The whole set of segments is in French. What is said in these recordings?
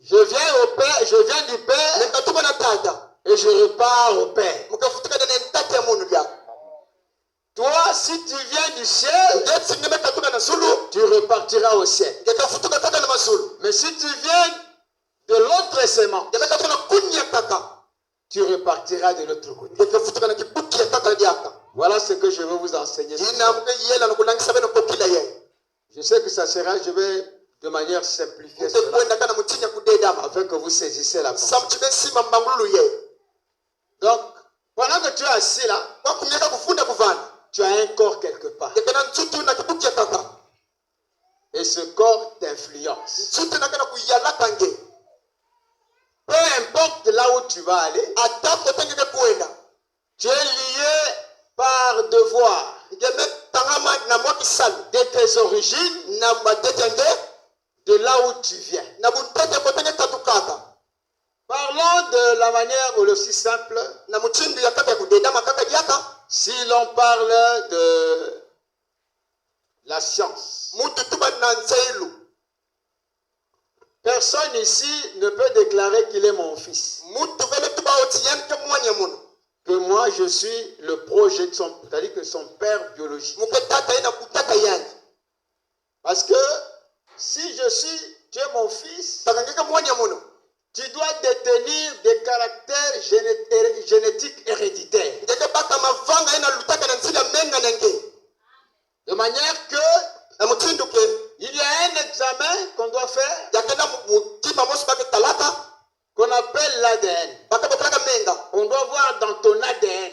Je viens au Père, je viens du Père et je repars au Père. Toi, si tu viens du ciel, tu repartiras au ciel. Mais si tu viens de l'autre sément, tu repartiras de l'autre côté. Voilà ce que je veux vous enseigner. Je sais que ça sera, je vais de manière simplifiée cela, afin que vous saisissez la pensée. Donc, pendant que tu es assis là, tu as un corps quelque part. Et ce corps t'influence. Peu importe là où tu vas aller, tu es lié par devoir de tes origines, de là où tu viens. Parlons de la manière aussi simple. Si l'on parle de la science, personne ici ne peut déclarer qu'il est mon fils. Que moi je suis le projet de son, c'est-à-dire que son père biologique. Parce que si tu es mon fils, tu dois détenir des caractères génétiques héréditaires. De manière que il y a un examen qu'on doit faire qu'on appelle l'ADN. On doit voir dans ton ADN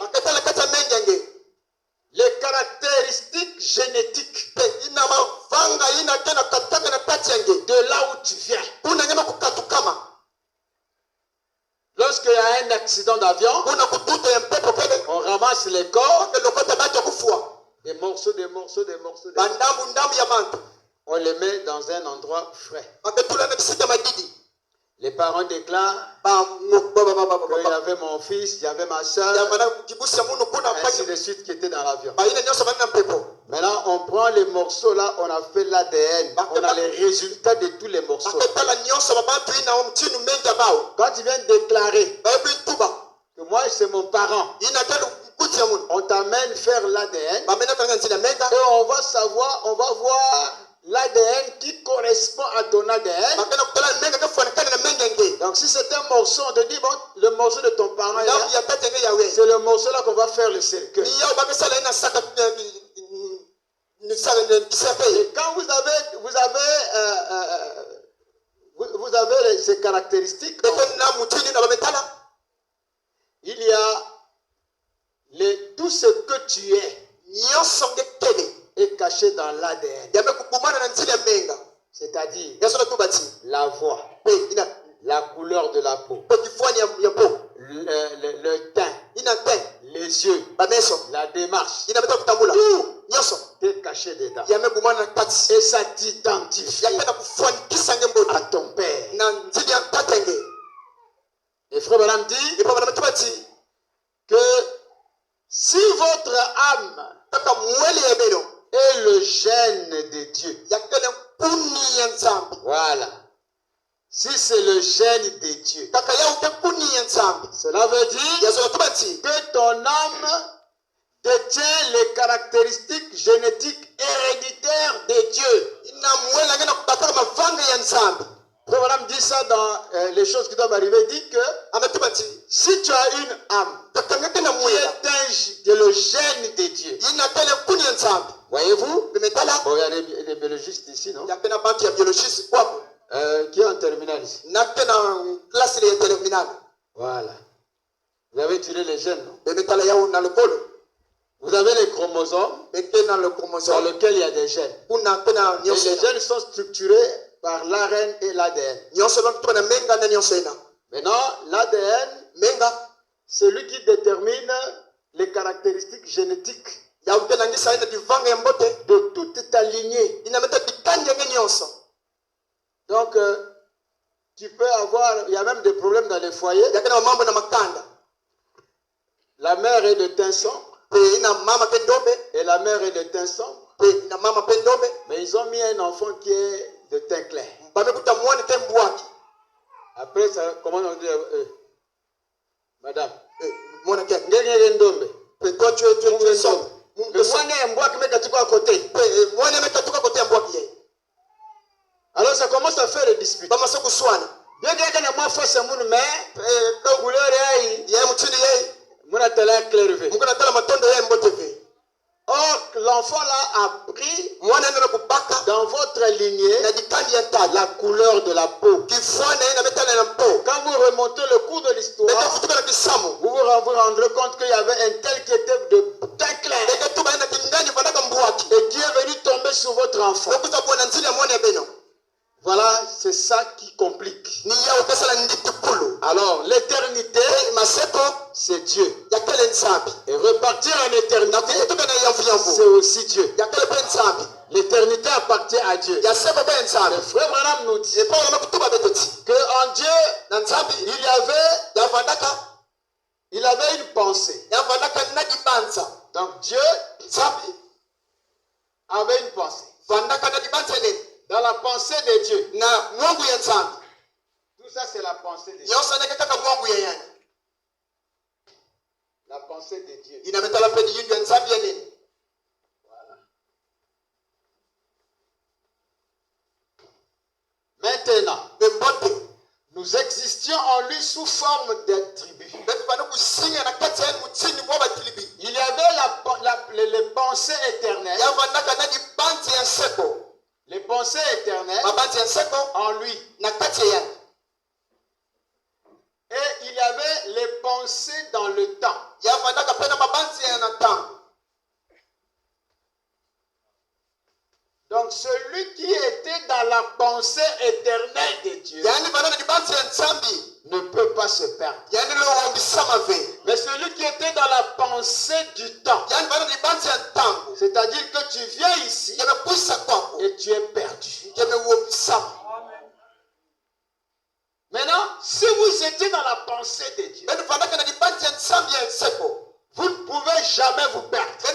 les caractéristiques génétiques de là où tu viens. Lorsqu'il y a un accident d'avion, on ramasse les corps, des morceaux, on les met dans un endroit frais. Les parents déclarent qu'il y avait mon fils, il y avait ma soeur, ainsi de suite qui étaient dans l'avion. Maintenant, on prend les morceaux là, on a fait l'ADN, on a les résultats de tous les morceaux. Quand tu viens déclarer que moi c'est mon parent, on t'amène faire l'ADN et on va voir l'ADN qui correspond à ton ADN. Donc si c'est un morceau, on te dit, bon, le morceau de ton parent, c'est le morceau là qu'on va faire le cercueil. Et quand vous avez ces caractéristiques, il y a tout ce que tu es est caché dans l'ADN. C'est-à-dire la voix, la couleur de la peau, le teint, les yeux, la démarche, tout est caché dedans. Et ça t'identifie à ton père. Et Frère Branham dit que si votre âme est le gène de Dieu, voilà. Si c'est le gène de Dieu, cela veut dire que ton âme détient les caractéristiques génétiques héréditaires de Dieu. Abraham dit ça dans les choses qui doivent arriver. Il dit que si tu as une âme qui est le gène de Dieu, voyez-vous, bon, il y a des biologistes ici, non? Qui est en terminale ici? Voilà. Vous avez tiré les gènes, non? Vous avez les chromosomes dans lesquels il y a des gènes. Et les gènes sont structurés par l'ARN et l'ADN. Maintenant, l'ADN, c'est lui qui détermine les caractéristiques génétiques de toute ta lignée. Donc, tu peux avoir, il y a même des problèmes dans les foyers. La mère est de teint sombre et la mère est de teint sombre. Mais ils ont mis un enfant qui est de teint clair. comment on dit madame. Mon akien. Ndombe. Toi tu es sombre. Alors ça commence à faire des disputes. Bien que je moi fasse mon mais or l'enfant là a pris dans votre lignée la couleur de la peau. Quand vous remontez le cours de l'histoire, vous vous rendrez compte qu'il y avait un tel qui était de teint clair et qui est venu tomber sur votre enfant. Voilà, c'est ça qui complique. Alors, l'éternité, c'est Dieu. Et repartir en éternité, c'est aussi Dieu. L'éternité appartient à Dieu. Le frère Branham nous dit qu'en Dieu, il avait une pensée. Donc Dieu avait une pensée. Dans la pensée de Dieu. Tout ça, c'est la pensée de Dieu. La pensée de Dieu. Voilà. Maintenant, nous existions en lui sous forme d'attributs. Il y avait les pensées éternelles. Les pensées éternelles en lui. Et il y avait les pensées dans le temps. Donc celui qui était dans la pensée éternelle de Dieu ne peut pas se perdre. Mais celui qui était dans la pensée du temps, c'est-à-dire que tu viens ici et tu es perdu. Maintenant, si vous étiez dans la pensée de Dieu, vous ne pouvez jamais vous perdre. Et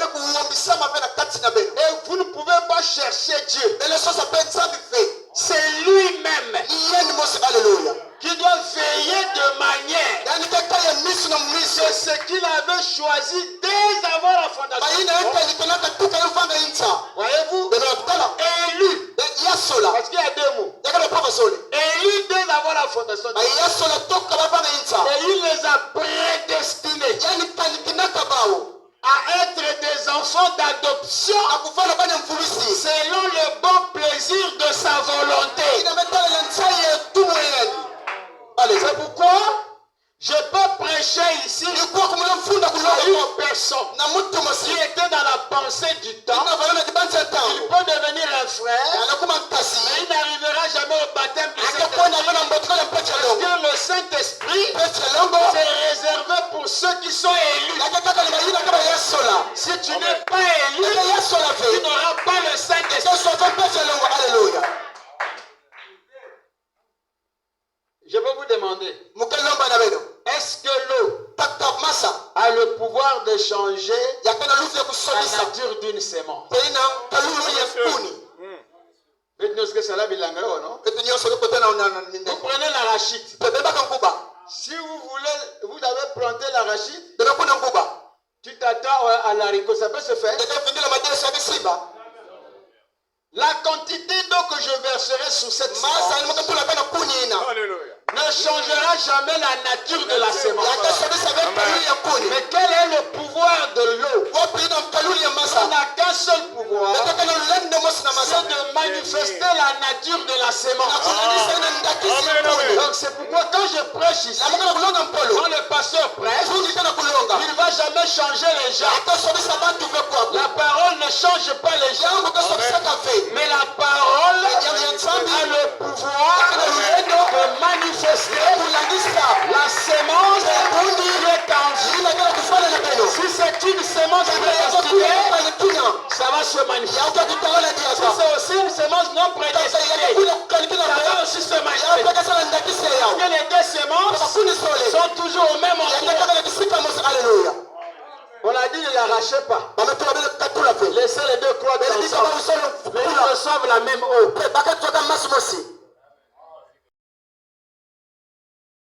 vous ne pouvez pas chercher Dieu. C'est lui-même qui doit veiller de manière. C'est ce qu'il avait choisi dès avant la fondation. Voyez-vous? Élu. Parce qu'il y a deux mots. Élu dès avant la fondation. Et il les a prédestinés à être des enfants d'adoption selon le bon plaisir de sa volonté. C'est pourquoi je peux prêcher ici à une personne qui était dans la pensée du temps. Il peut devenir un frère, mais il n'arrivera jamais au baptême du Saint-Esprit. Parce que le Saint-Esprit, c'est réservé pour ceux qui sont élus. Si tu n'es pas élu, tu n'auras pas le Saint-Esprit. Je veux vous demander, est-ce que l'eau a le pouvoir de changer la nature d'une sémence? Vous prenez l'arachide. Si vous avez planté l'arachide, tu t'attends à l'haricot, ça peut se faire. La quantité d'eau que je verserai sur cette sémence ne changera jamais la nature de la sémence. Mais quel est le pouvoir de l'eau? On n'a qu'un seul pouvoir, c'est de manifester la nature de la sémence. Donc c'est pourquoi quand je prêche ici, quand le pasteur prêche, il ne va jamais changer les gens. La parole ne change pas les gens, mais la parole a le pouvoir de manifester la sémence qui est en vie. Si c'est une sémence prédestinée, ça va se manifester. Si c'est aussi une sémence non prédestinée, ça va aussi se manifester. Parce que les deux sémences sont toujours au même endroit. On a dit ne l'arrachez pas. Laissez les deux cloîtres ensemble. Mais ils reçoivent la même eau.